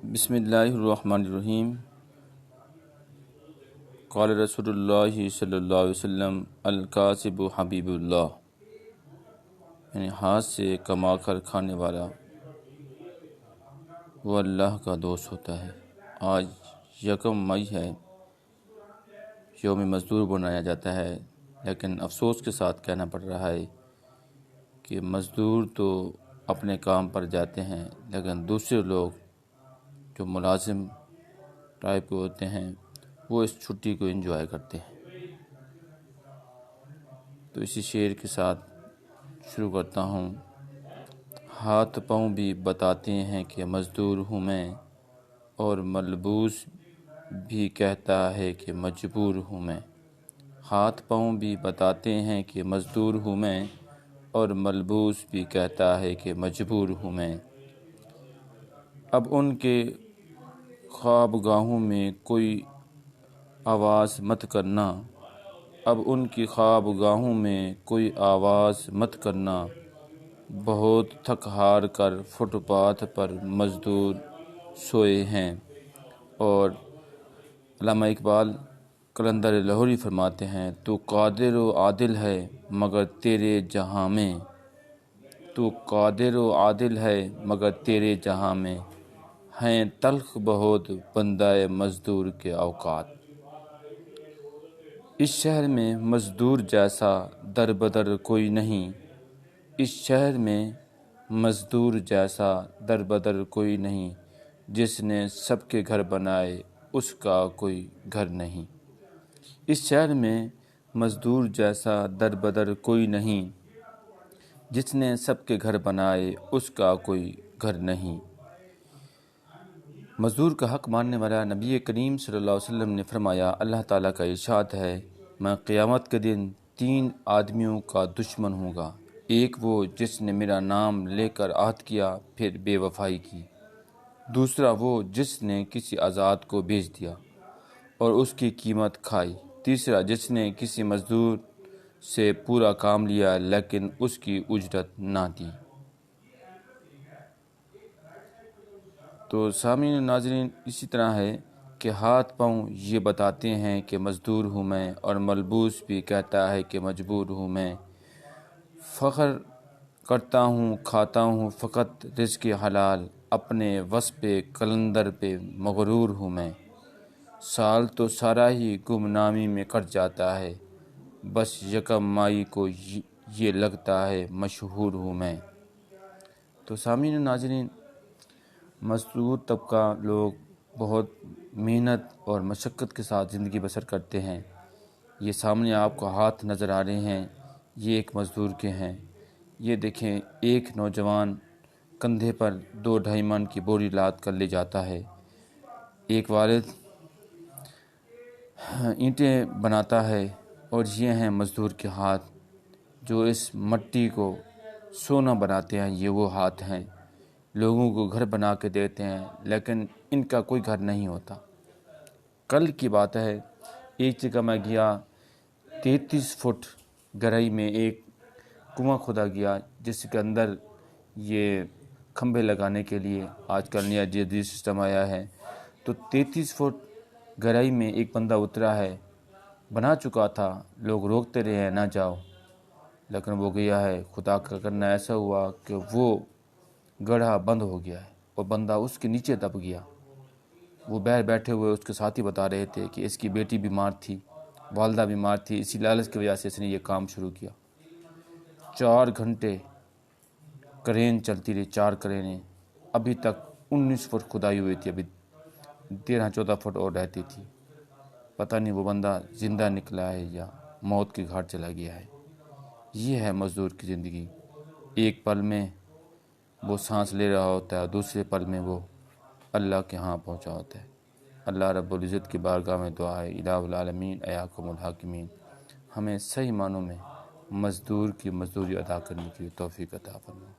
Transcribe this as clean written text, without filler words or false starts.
بسم اللہ الرحمن الرحیم۔ قال رسول اللہ صلی اللہ علیہ وسلم الکاسب حبیب اللہ، یعنی ہاتھ سے کما کر کھانے والا وہ اللہ کا دوست ہوتا ہے۔ آج 1 مئی ہے، یوم مزدور بنایا جاتا ہے، لیکن افسوس کے ساتھ کہنا پڑ رہا ہے کہ مزدور تو اپنے کام پر جاتے ہیں، لیکن دوسرے لوگ جو ملازم ٹائپ کے ہوتے ہیں وہ اس چھٹی کو انجوائے کرتے ہیں۔ تو اسی شعر کے ساتھ شروع کرتا ہوں۔ ہاتھ پاؤں بھی بتاتے ہیں کہ مزدور ہوں میں، اور ملبوس بھی کہتا ہے کہ مجبور ہوں میں۔ ہاتھ پاؤں بھی بتاتے ہیں کہ مزدور ہوں میں، اور ملبوس بھی کہتا ہے کہ مجبور ہوں میں۔ اب ان کے خوابگاہوں میں کوئی آواز مت کرنا، اب ان کی خوابگاہوں میں کوئی آواز مت کرنا، بہت تھک ہار کر فٹ پاتھ پر مزدور سوئے ہیں۔ اور علامہ اقبال قلندر لاہوری فرماتے ہیں، تو قادر و عادل ہے مگر تیرے جہاں میں، تو قادر و عادل ہے مگر تیرے جہاں میں، ہیں تلخ بہت بندہ مزدور کے اوقات۔ اس شہر میں مزدور جیسا در بدر کوئی نہیں، اس شہر میں مزدور جیسا در بدر کوئی نہیں، جس نے سب کے گھر بنائے اس کا کوئی گھر نہیں۔ اس شہر میں مزدور جیسا در بدر کوئی نہیں، جس نے سب کے گھر بنائے اس کا کوئی گھر نہیں۔ مزدور کا حق ماننے والا نبی کریم صلی اللہ علیہ وسلم نے فرمایا، اللہ تعالیٰ کا ارشاد ہے، میں قیامت کے دن 3 آدمیوں کا دشمن ہوں گا۔ ایک وہ جس نے میرا نام لے کر عہد کیا پھر بے وفائی کی، دوسرا وہ جس نے کسی آزاد کو بیچ دیا اور اس کی قیمت کھائی، تیسرا جس نے کسی مزدور سے پورا کام لیا لیکن اس کی اجرت نہ دی۔ تو سامعین و ناظرین، اسی طرح ہے کہ ہاتھ پاؤں یہ بتاتے ہیں کہ مزدور ہوں میں، اور ملبوس بھی کہتا ہے کہ مجبور ہوں میں۔ فخر کرتا ہوں کھاتا ہوں فقط رزق حلال، اپنے وصف قلندر پہ مغرور ہوں میں۔ سال تو سارا ہی گمنامی میں کٹ جاتا ہے، بس 1 مئی کو یہ لگتا ہے مشہور ہوں میں۔ تو سامعین و ناظرین، مزدور طبقہ لوگ بہت محنت اور مشقت کے ساتھ زندگی بسر کرتے ہیں۔ یہ سامنے آپ کو ہاتھ نظر آ رہے ہیں، یہ ایک مزدور کے ہیں۔ یہ دیکھیں، ایک نوجوان کندھے پر 2-2.5 من کی بوری لاد کر لے جاتا ہے۔ ایک والد اینٹیں بناتا ہے، اور یہ ہیں مزدور کے ہاتھ جو اس مٹی کو سونا بناتے ہیں۔ یہ وہ ہاتھ ہیں، لوگوں کو گھر بنا کے دیتے ہیں، لیکن ان کا کوئی گھر نہیں ہوتا۔ کل کی بات ہے، ایک جگہ میں گیا، 33 فٹ گہرائی میں ایک کنواں کھودا گیا، جس کے اندر یہ کھمبے لگانے کے لیے آج کل نیا جدید سسٹم آیا ہے۔ تو 33 فٹ گہرائی میں ایک بندہ اترا ہے، بنا چکا تھا، لوگ روکتے رہے ہیں نہ جاؤ، لیکن وہ گیا ہے۔ خدا کا کرنا ایسا ہوا کہ وہ گڑھا بند ہو گیا ہے، اور بندہ اس کے نیچے دب گیا۔ وہ باہر بیٹھے ہوئے اس کے ساتھی بتا رہے تھے کہ اس کی بیٹی بیمار تھی، والدہ بیمار تھی، اسی لالچ کی وجہ سے اس نے یہ کام شروع کیا۔ 4 گھنٹے کرین چلتی رہی، 4 کرینیں، ابھی تک 19 فٹ کھدائی ہوئی تھی، ابھی 13-14 فٹ اور رہتی تھی۔ پتہ نہیں وہ بندہ زندہ نکلا ہے یا موت کے گھاٹ چلا گیا ہے۔ یہ ہے مزدور کی زندگی۔ ایک پل میں وہ سانس لے رہا ہوتا ہے، دوسرے پل میں وہ اللہ کے ہاں پہنچا ہوتا ہے۔ اللہ رب العزت کی بارگاہ میں دعا ہے، الہ العالمین ایاکم الحاکمین، ہمیں صحیح معنوں میں مزدور کی مزدوری ادا کرنے کی توفیق عطا فرمائے۔